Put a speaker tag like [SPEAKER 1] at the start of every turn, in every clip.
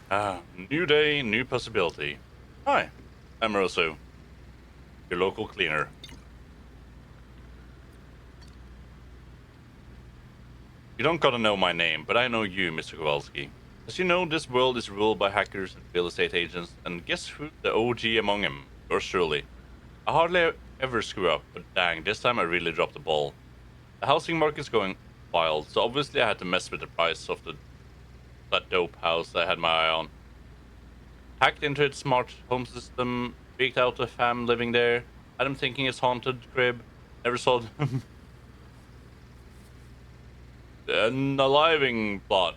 [SPEAKER 1] New day, new possibility. Hi, I'm Rosso, your local cleaner. You don't gotta know my name, but I know you, Mr. Kovalsky. As you know, this world is ruled by hackers and real estate agents, and guess who the OG among them? Yours truly. I hardly ever screw up, but dang, this time I really dropped the ball. The housing market's going wild, so obviously I had to mess with the price of that dope house I had my eye on. Hacked into its smart home system, freaked out a fam living there, had him thinking it's haunted crib, never saw an aliving plot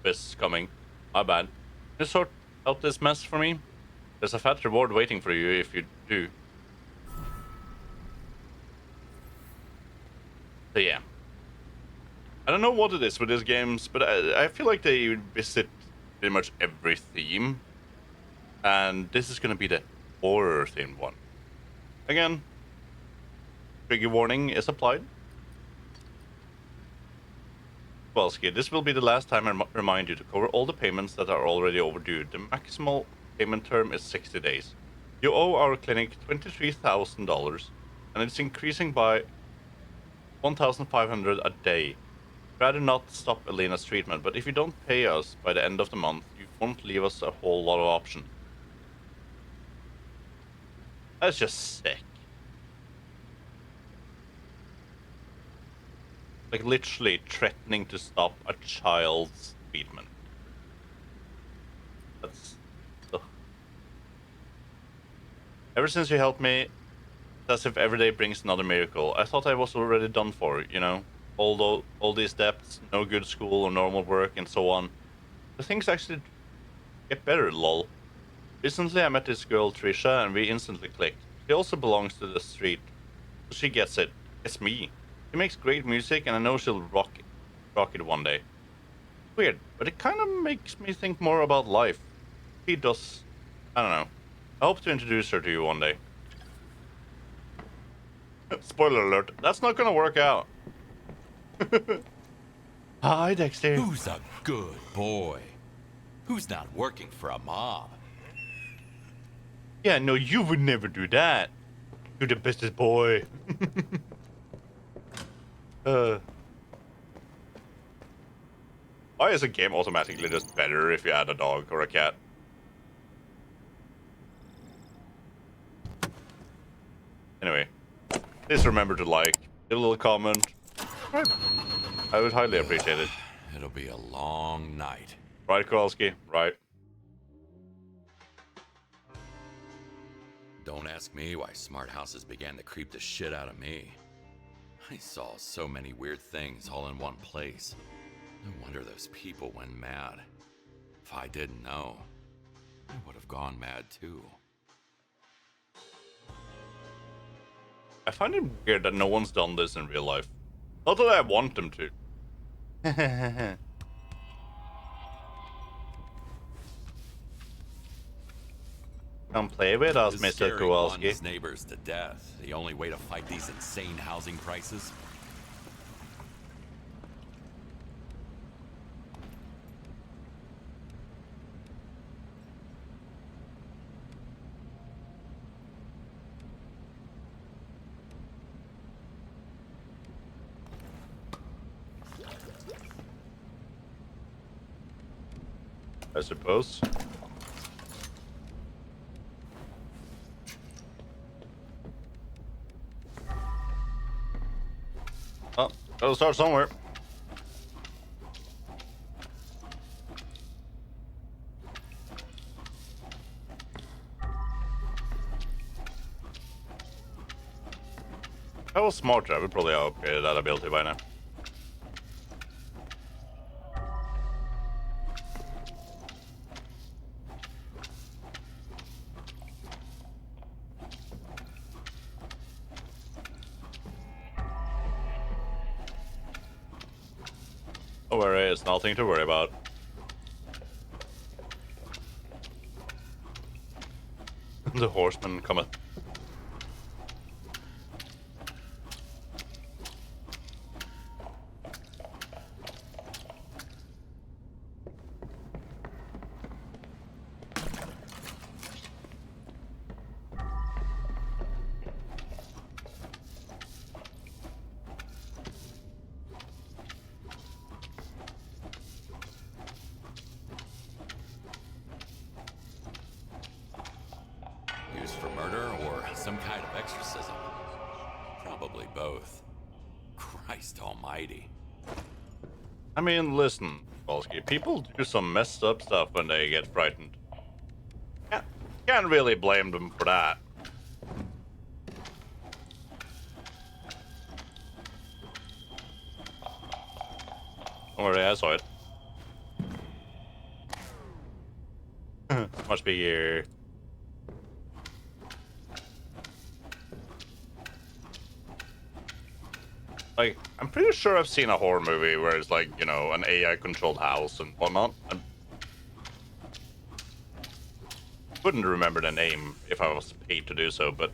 [SPEAKER 1] twist coming. My bad. Can you sort out this mess for me? There's a fat reward waiting for you if you do. So yeah. I don't know what it is with these games, but I feel like they visit pretty much every theme. And this is gonna be the horror themed one. Again, trigger warning is applied. Well, Skid, this will be the last time I remind you to cover all the payments that are already overdue. The maximal payment term is 60 days. You owe our clinic $23,000, and it's increasing by 1,500 a day. Rather not stop Elena's treatment, but if you don't pay us by the end of the month, you won't leave us a whole lot of options. That's just sick. Like, literally threatening to stop a child's treatment. That's... Ugh. Ever since you helped me, it's as if every day brings another miracle. I thought I was already done for, you know? Although all these debts, no good school or normal work, and so on. The things actually get better, lol. Recently I met this girl, Trisha, and we instantly clicked. She also belongs to the street, so she gets it. It's me. She makes great music, and I know she'll rock it one day. Weird, but it kind of makes me think more about life. She does. I don't know. I hope to introduce her to you one day. Spoiler alert, that's not gonna work out. Hi, Dexter.
[SPEAKER 2] Who's a good boy? Who's not working for a mob?
[SPEAKER 1] Yeah, no, you would never do that. You're the bestest boy. Why is a game automatically just better if you add a dog or a cat? Anyway, please remember to like, leave a little comment. Right. I would highly appreciate it.
[SPEAKER 2] It'll be a long night.
[SPEAKER 1] Right, Kovalsky? Right.
[SPEAKER 2] Don't ask me why smart houses began to creep the shit out of me. I saw so many weird things all in one place. No wonder those people went mad. If I didn't know, I would have gone mad too.
[SPEAKER 1] I find it weird that no one's done this in real life. Not that I want them to. Come play with us, Mr.
[SPEAKER 2] Scaring
[SPEAKER 1] Kowalski.
[SPEAKER 2] one's neighbors to death. The only way to fight these insane housing prices?
[SPEAKER 1] I suppose. Oh, gotta start somewhere. If I was smarter, I would probably have upgraded that ability by now. Don't worry, it's nothing to worry about. The horseman cometh.
[SPEAKER 2] Christ almighty.
[SPEAKER 1] I mean, listen, Kovalsky, people do some messed up stuff when they get frightened. Can't, can't really blame them for that. Don't worry, I saw it. Must be here. Like, I'm pretty sure I've seen a horror movie where it's like, you know, an AI-controlled house and whatnot. I wouldn't remember the name if I was paid to do so, but...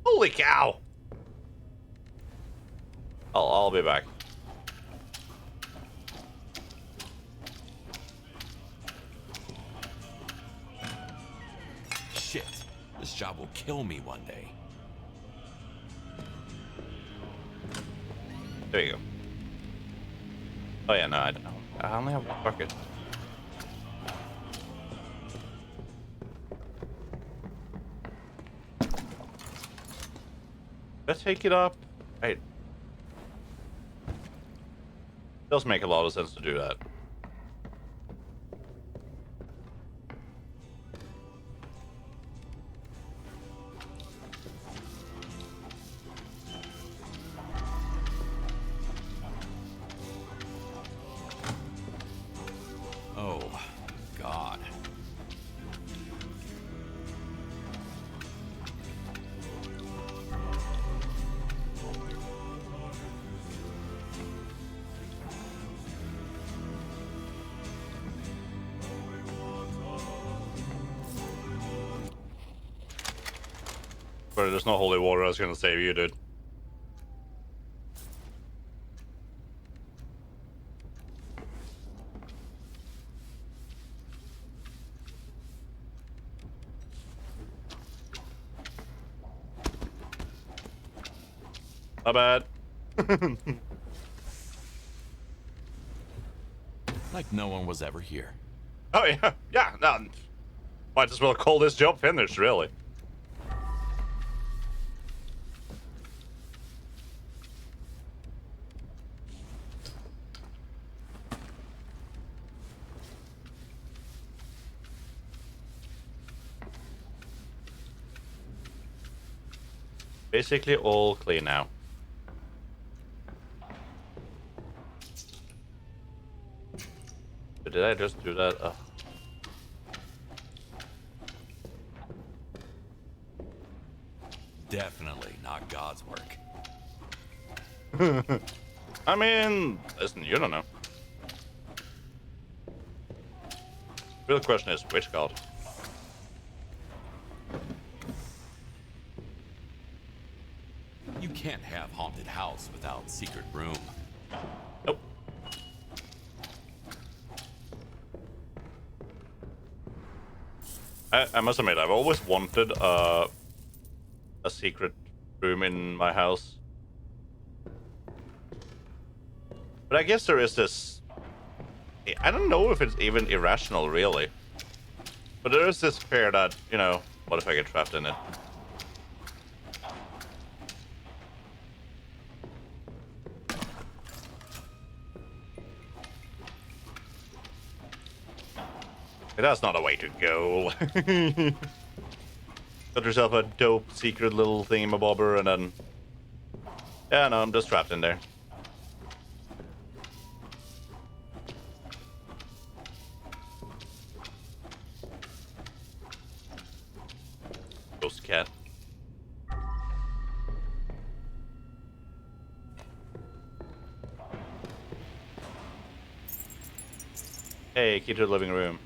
[SPEAKER 1] Holy cow! I'll be back.
[SPEAKER 2] Shit, this job will kill me one day.
[SPEAKER 1] There you go. Oh yeah, no, I don't know. I only have one bucket. Let's take it up. Right. Does make a lot of sense to do that.
[SPEAKER 2] Oh, God.
[SPEAKER 1] But there's no holy water, I was gonna save you, dude. My bad.
[SPEAKER 2] Like no one was ever here.
[SPEAKER 1] Oh yeah, yeah, no. Might as well call this job finished, really. Basically all clean now. But did I just do that?
[SPEAKER 2] Definitely not God's work.
[SPEAKER 1] I mean, listen, you don't know. Real question is, which god?
[SPEAKER 2] You can't have haunted house without secret room.
[SPEAKER 1] Nope. I must admit, I've always wanted a secret room in my house. But I guess there is this... I don't know if it's even irrational, really. But there is this fear that, you know, what if I get trapped in it? That's not a way to go. Got yourself a dope secret little thingamabobber and then... Yeah, no, I'm just trapped in there. Ghost cat. Hey, key to the living room.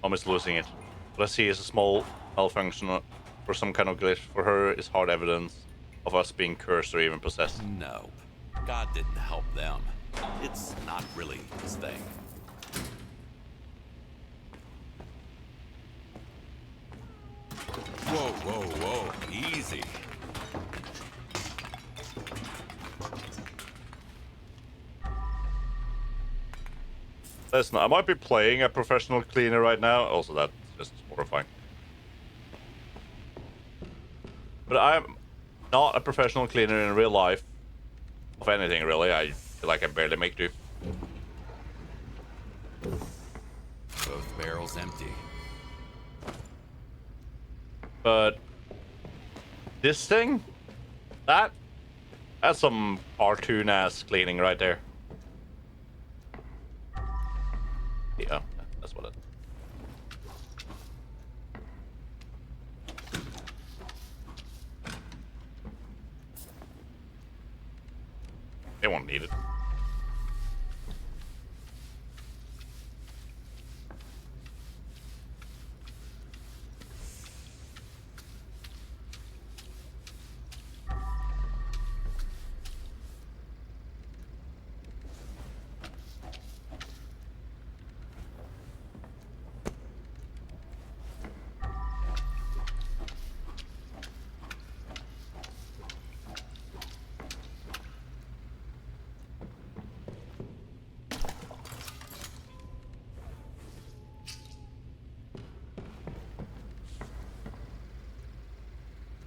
[SPEAKER 1] Almost losing it. What I see is a small malfunction or some kind of glitch. For her is hard evidence of us being cursed or even possessed.
[SPEAKER 2] Nope. God didn't help them. It's not really his thing. Whoa, whoa, whoa. Easy.
[SPEAKER 1] Listen, I might be playing a professional cleaner right now. Also, that's just horrifying. But I'm not a professional cleaner in real life of anything, really. I feel like I barely make do.
[SPEAKER 2] Both barrels empty.
[SPEAKER 1] But this thing, that's some cartoon-ass cleaning right there. Yeah, that's what it. They won't need it.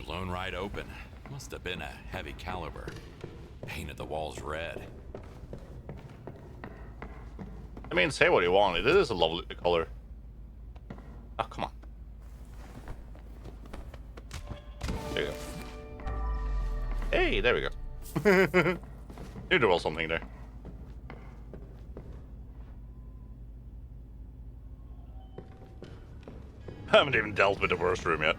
[SPEAKER 2] Blown right open. Must have been a heavy caliber. Painted the walls red.
[SPEAKER 1] I mean, say what you want. It is a lovely color. Oh, come on. There you go. Hey, there we go. Knew there was something there. I haven't even dealt with the worst room yet.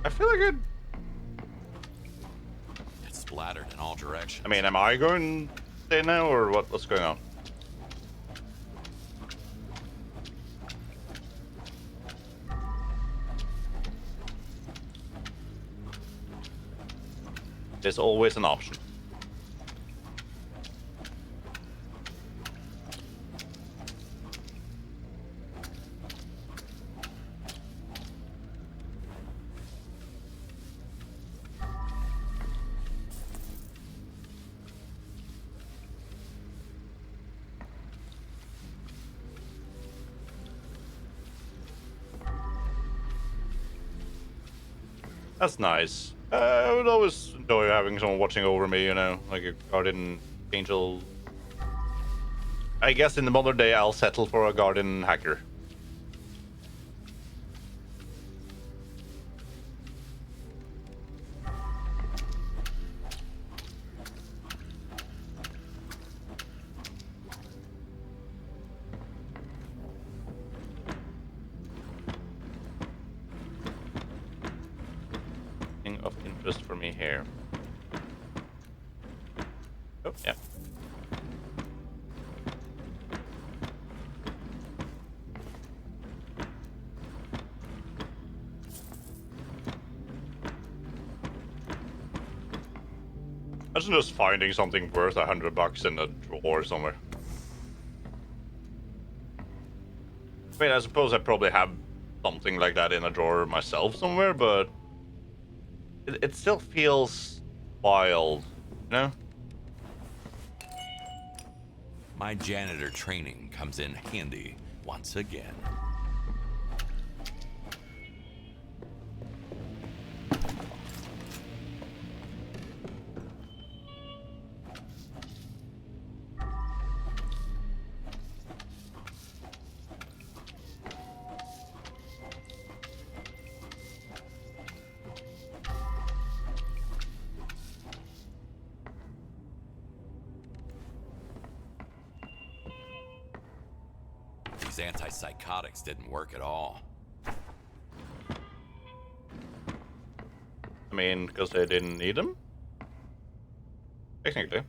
[SPEAKER 1] I feel like it.
[SPEAKER 2] It's splattered in all directions.
[SPEAKER 1] I mean, am I going to stay now, or what's going on? There's always an option. That's nice. I would always enjoy having someone watching over me, you know, like a guardian angel. I guess in the modern day, I'll settle for a guardian hacker. Of interest for me here. Oh, yeah. Imagine just finding something worth $100 in a drawer somewhere. I mean, I suppose I probably have something like that in a drawer myself somewhere, but it still feels wild, you know?
[SPEAKER 2] My janitor training comes in handy once again. these antipsychotics didn't work at all.
[SPEAKER 1] I mean, because they didn't need them? Technically.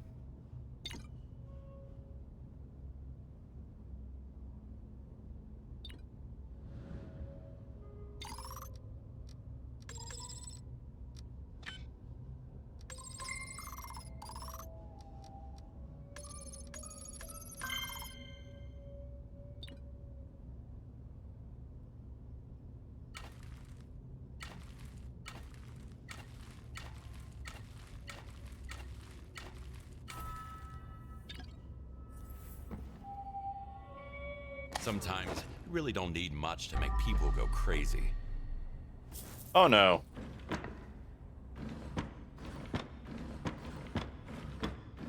[SPEAKER 2] Sometimes you really don't need much to make people go crazy.
[SPEAKER 1] Oh no.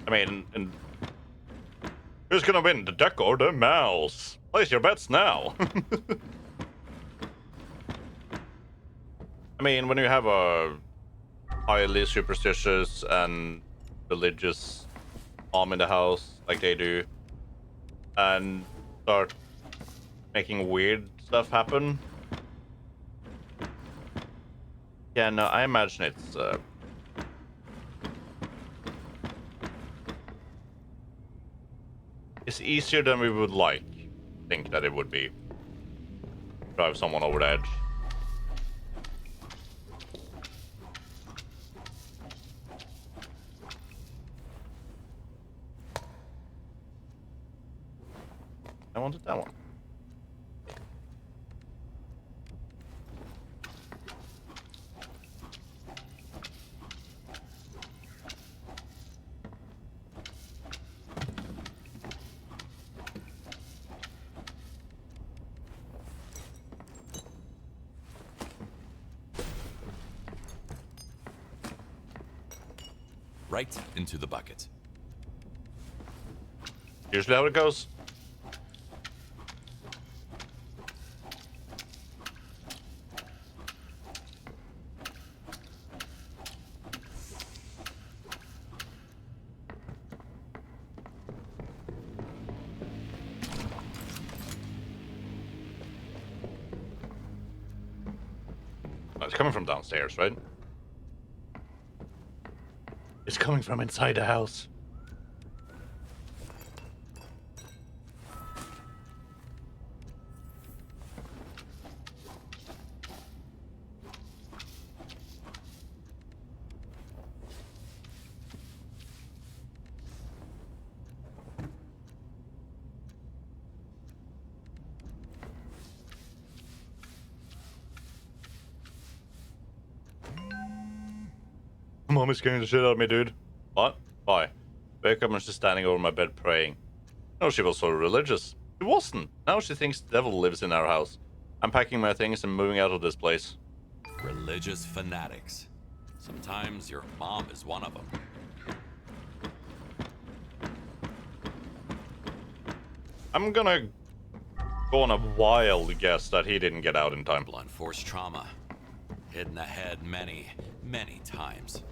[SPEAKER 1] I mean, and who's gonna win, the duck or the mouse? Place your bets now. I mean, when you have a highly superstitious and religious mom in the house, like they do, and start making weird stuff happen. Yeah, no, I imagine it's easier than we would think that it would be. Drive someone over the edge. I wanted that one.
[SPEAKER 2] Right into the bucket.
[SPEAKER 1] Usually how it goes. Oh, it's coming from downstairs, right? It's coming from inside the house. Mom is scaring the shit out of me, dude. What? Why? Wake up and she's standing over my bed praying. No, she was so religious. She wasn't. Now she thinks the devil lives in our house. I'm packing my things and moving out of this place.
[SPEAKER 2] Religious fanatics. Sometimes your mom is one of them.
[SPEAKER 1] I'm gonna go on a wild guess that he didn't get out in time.
[SPEAKER 2] Blunt force trauma. Hit in the head many, many times.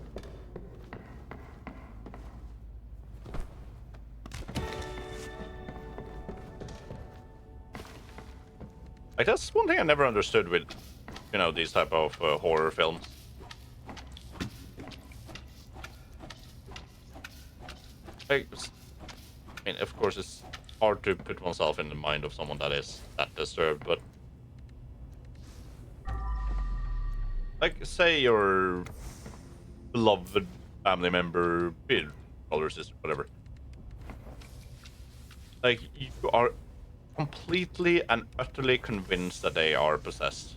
[SPEAKER 1] Like, that's one thing I never understood with, you know, these type of horror films. Like, I mean, of course, it's hard to put oneself in the mind of someone that is that disturbed, but like, say your beloved family member, brother, sister, whatever. Like, you are completely and utterly convinced that they are possessed.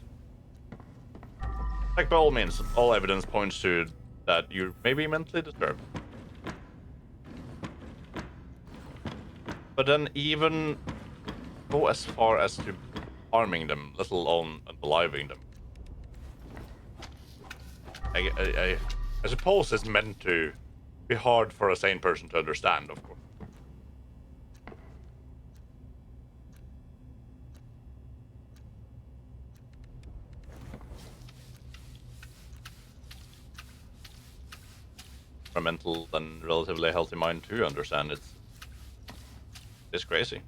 [SPEAKER 1] Like, by all means, all evidence points to that you may be mentally disturbed. But then even go as far as to harming them, let alone unaliving them. I suppose it's meant to be hard for a sane person to understand, of course. For a mental and relatively healthy mind to understand it's crazy.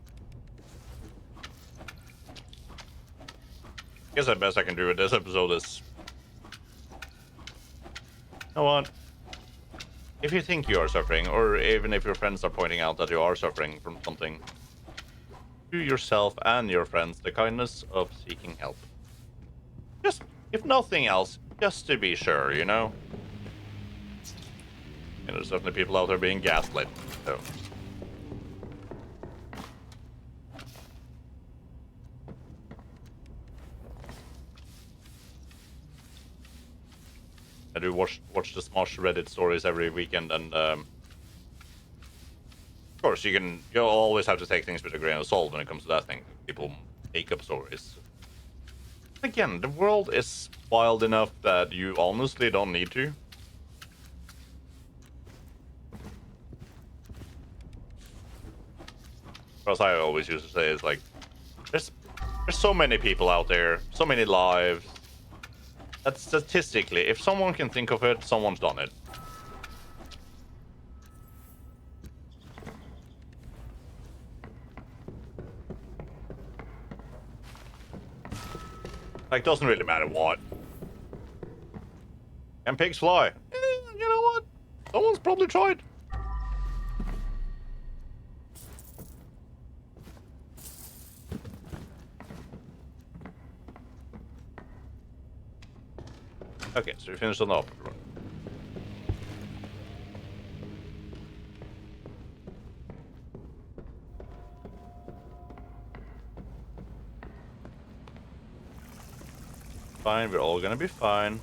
[SPEAKER 1] guess the best I can do with this episode is, you know what? If you think you are suffering, or even if your friends are pointing out that you are suffering from something, do yourself and your friends the kindness of seeking help. Just, if nothing else, just to be sure, you know? And there's definitely people out there being gaslit, so. I do watch the Smosh Reddit stories every weekend, and of course you always have to take things with a grain of salt when it comes to that thing. People make up stories. Again, the world is wild enough that you honestly don't need to. As I always used to say, is like, there's so many people out there, so many lives. That statistically, if someone can think of it, someone's done it. Like, doesn't really matter what. Can pigs fly? You know what? Someone's probably tried. Okay, so we finished on the upper run. Fine, we're all gonna be fine.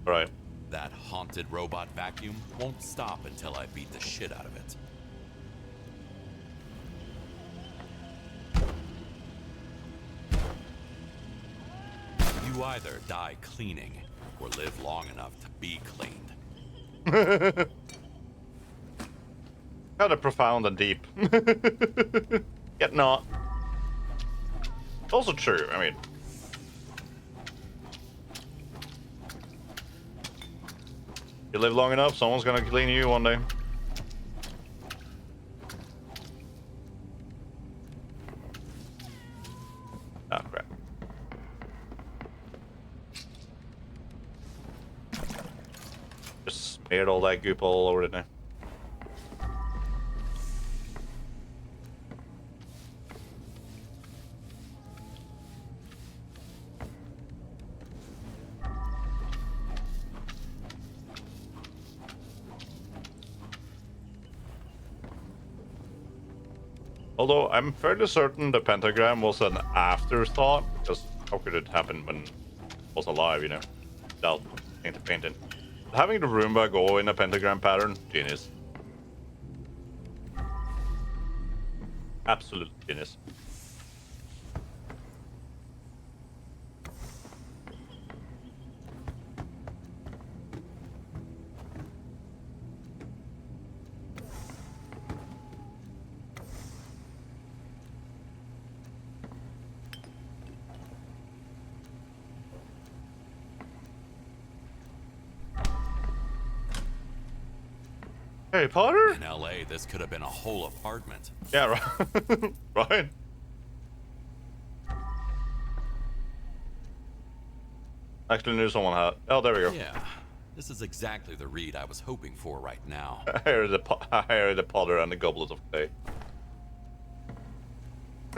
[SPEAKER 1] Right.
[SPEAKER 2] That haunted robot vacuum won't stop until I beat the shit out of it. You either die cleaning or live long enough to be cleaned.
[SPEAKER 1] Kind of profound and deep. Yet not. It's also true, I mean. You live long enough, someone's gonna clean you one day. Ah, crap. Just smeared all that goop all over it now. Although I'm fairly certain the pentagram was an afterthought, because how could it happen when it was alive, you know? Without painting. Having the Roomba go in a pentagram pattern, genius. Absolute genius. Harry Potter?
[SPEAKER 2] In LA, this could have been a whole apartment.
[SPEAKER 1] Yeah, right. Right. Actually knew someone had. Oh, there we go.
[SPEAKER 2] Yeah, this is exactly the read I was hoping for right now.
[SPEAKER 1] Harry the Potter and the Goblet of Clay.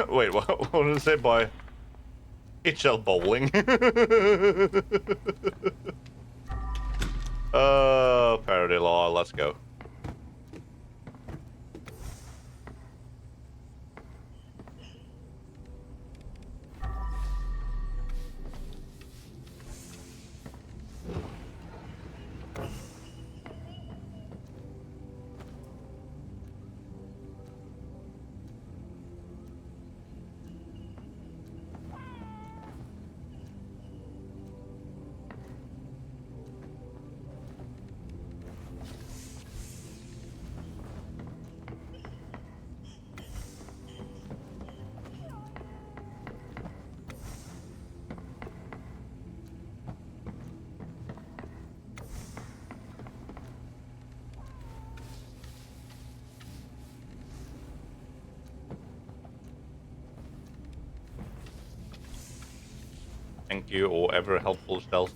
[SPEAKER 1] Wait, what did it say by HL Bowling? Parody law, let's go. Thank you, or ever helpful stealth.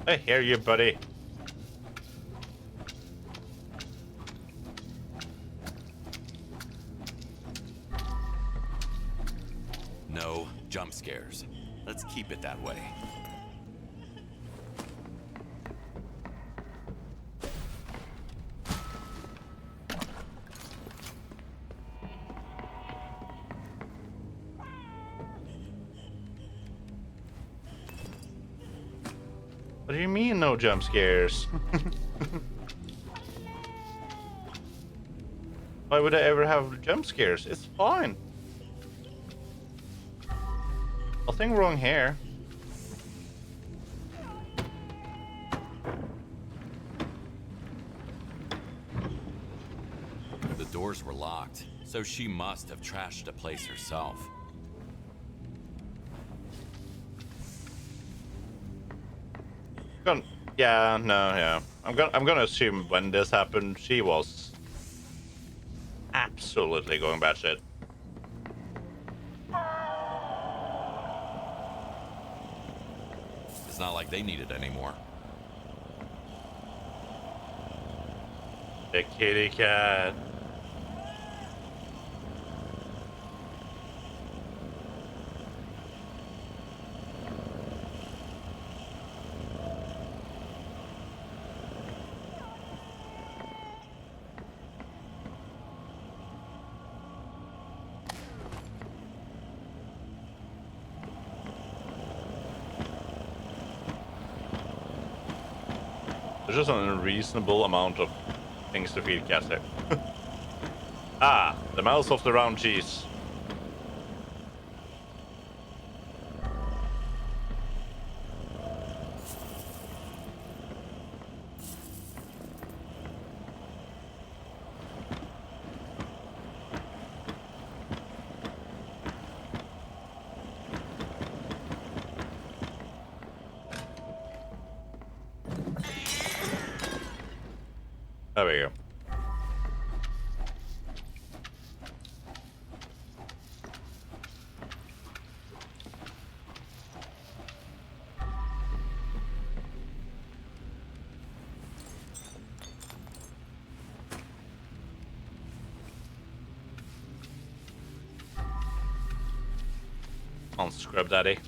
[SPEAKER 1] I hear you, buddy.
[SPEAKER 2] No jump scares. Let's keep it that way.
[SPEAKER 1] What do you mean, no jump scares? Why would I ever have jump scares? It's fine. Nothing wrong here.
[SPEAKER 2] The doors were locked, so she must have trashed the place herself.
[SPEAKER 1] Yeah, no, yeah. I'm gonna assume when this happened, she was absolutely going batshit.
[SPEAKER 2] It's not like they need it anymore.
[SPEAKER 1] The kitty cat. There's just an unreasonable amount of things to feed cats here. Ah, the mouth of the round cheese. There we go. On Scrub Daddy.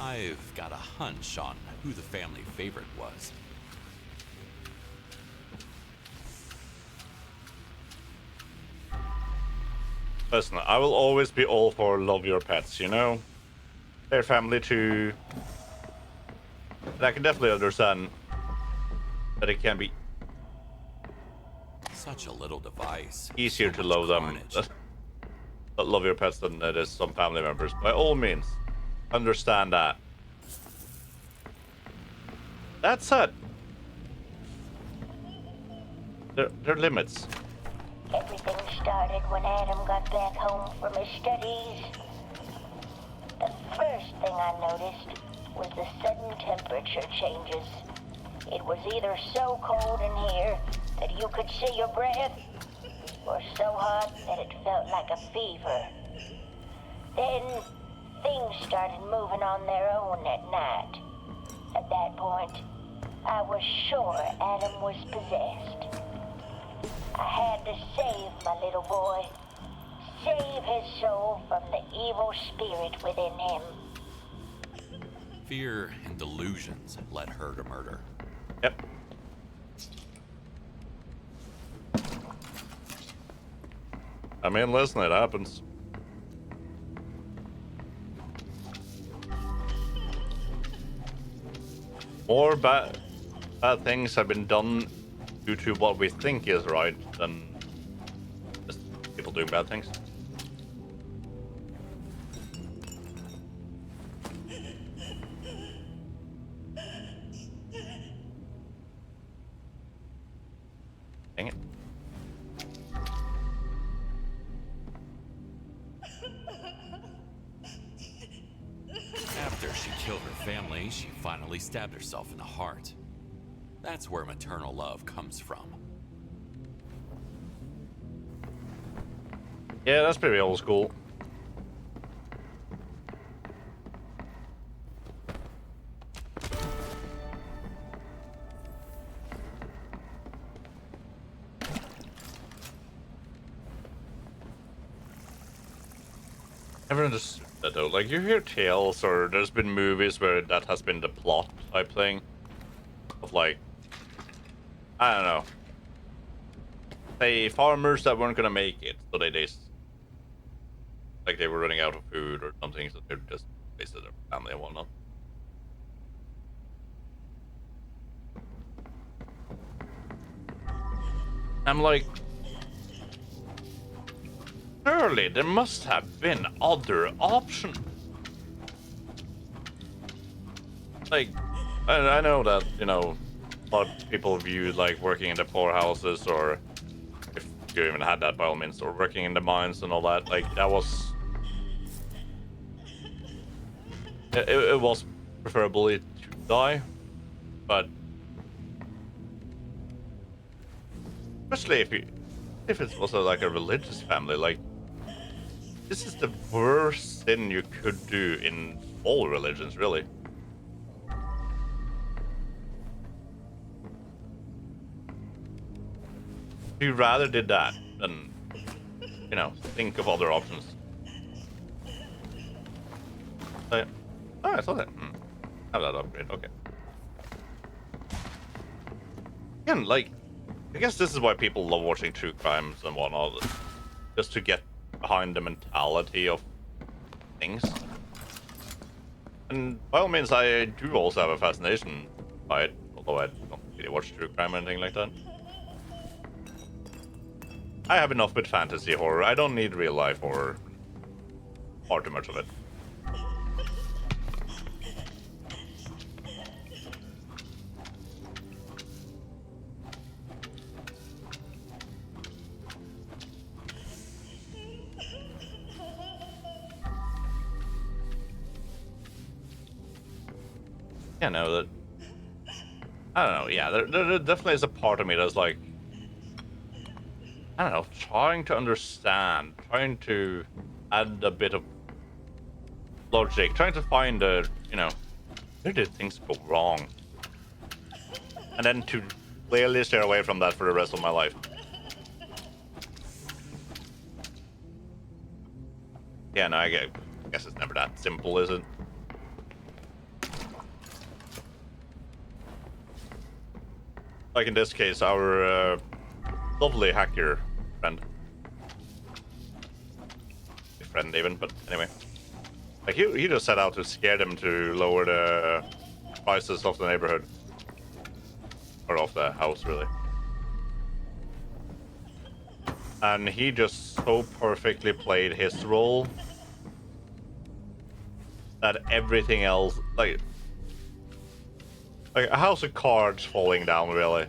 [SPEAKER 2] I've got a hunch on who the family favorite was.
[SPEAKER 1] Listen, I will always be all for love your pets, you know? Their family too. And I can definitely understand that it can be
[SPEAKER 2] Such a little device.
[SPEAKER 1] easier
[SPEAKER 2] So
[SPEAKER 1] to
[SPEAKER 2] much
[SPEAKER 1] love them,
[SPEAKER 2] carnage.
[SPEAKER 1] love your pets than it is some family members. By all means, understand that. That said, there are limits.
[SPEAKER 3] Everything started when Adam got back home from his studies. The first thing I noticed was the sudden temperature changes. It was either so cold in here that you could see your breath, or so hot that it felt like a fever. Then, things started moving on their own at night. At that point, I was sure Adam was possessed. I had to save my little boy. Save his soul from the evil spirit within him.
[SPEAKER 2] Fear and delusions led her to murder.
[SPEAKER 1] Yep. I mean, listen, it happens. More bad things have been done due to what we think is right than just people doing bad things. Dang it.
[SPEAKER 2] After she killed her family, she finally stabbed herself in the heart. That's where maternal love comes from.
[SPEAKER 1] Yeah, that's pretty old school. Never understood that though. Like, you hear tales, or there's been movies where that has been the plot type thing. Of like, I don't know. Say farmers that weren't gonna make it, so they like they were running out of food or something, so they just wasted their family and whatnot. I'm like, surely there must have been other options. Like, I know that, you know, a lot of people viewed like working in the poorhouses, or if you even had that by all means, or working in the mines and all that, like that was it was preferably to die, but especially if it was like a religious family, like this is the worst sin you could do in all religions, really. You rather did that than, you know, think of other options. So, oh, I saw that. Have that upgrade. Okay. Again, like, I guess this is why people love watching true crimes and whatnot, just to get behind the mentality of things. And by all means, I do also have a fascination by it, although I don't really watch true crime or anything like that. I have enough with fantasy horror. I don't need real life horror. Far too much of it. Yeah, no, that. I don't know. Yeah, there definitely is a part of me that's like, I don't know, trying to understand, trying to add a bit of logic, trying to find a, you know, where did things go wrong? And then to clearly stay away from that for the rest of my life. Yeah, no, I guess it's never that simple, is it? Like in this case, our lovely hacker friend. Friend even, but anyway. Like he just set out to scare them to lower the prices of the neighborhood. Or of the house, really. And he just so perfectly played his role that everything else, like a house of cards falling down, really.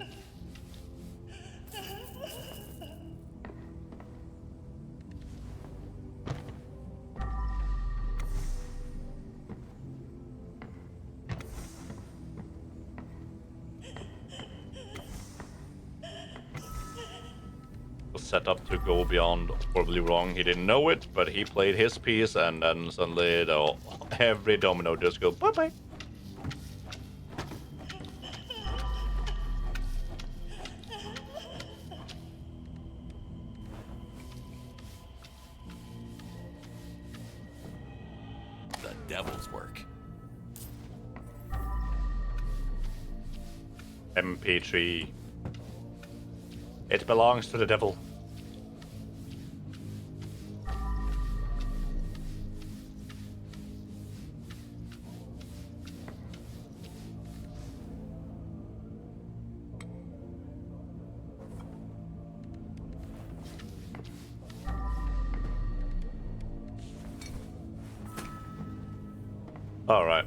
[SPEAKER 1] Was set up to go beyond horribly wrong. He didn't know it, but he played his piece, and then suddenly every domino just goes bye-bye.
[SPEAKER 2] The devil's work.
[SPEAKER 1] MP3. It belongs to the devil. All right.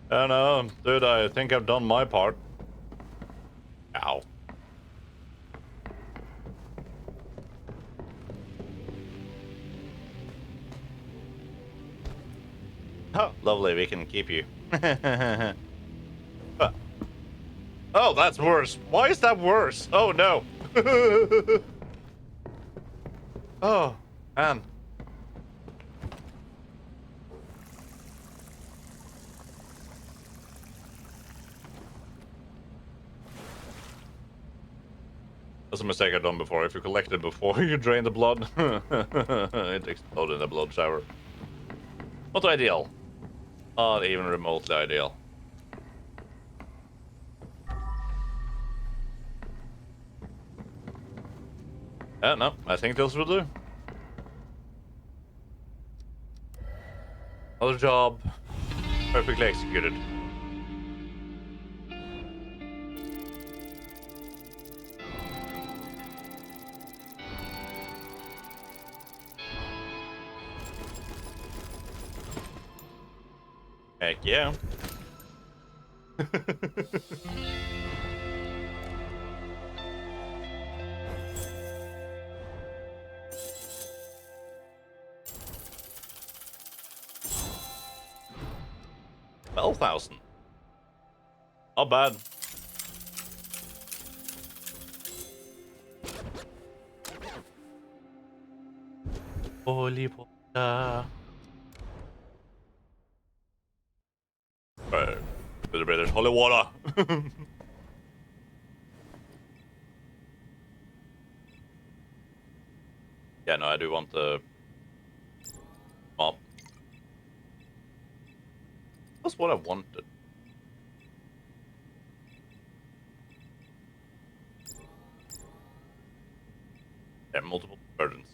[SPEAKER 1] I know, dude, I think I've done my part. Ow. Oh, lovely, we can keep you. Oh, that's worse. Why is that worse? Oh, no. Oh, man. That's a mistake I've done before. If you collect it before you drain the blood, it explodes in the blood shower. Not ideal. Not even remotely ideal. Yeah, no, I think this will do. Another job. Perfectly executed. Heck yeah. 12,000. Not bad. Holy water. Right. There's holy water. Yeah, no, I do want the mop. That's what I wanted. Yeah, multiple burdens.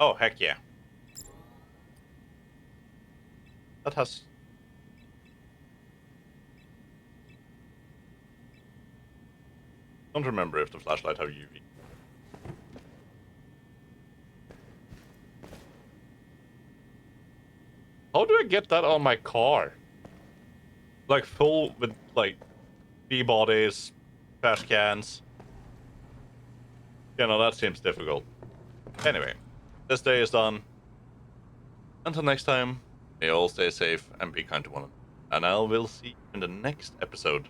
[SPEAKER 1] Oh, heck yeah. That has... Don't remember if the flashlight have UV. How do I get that on my car? Like full with like B-bodies, trash cans. You know, that seems difficult. Anyway, this day is done. Until next time, may you all stay safe and be kind to one another. And I will see you in the next episode.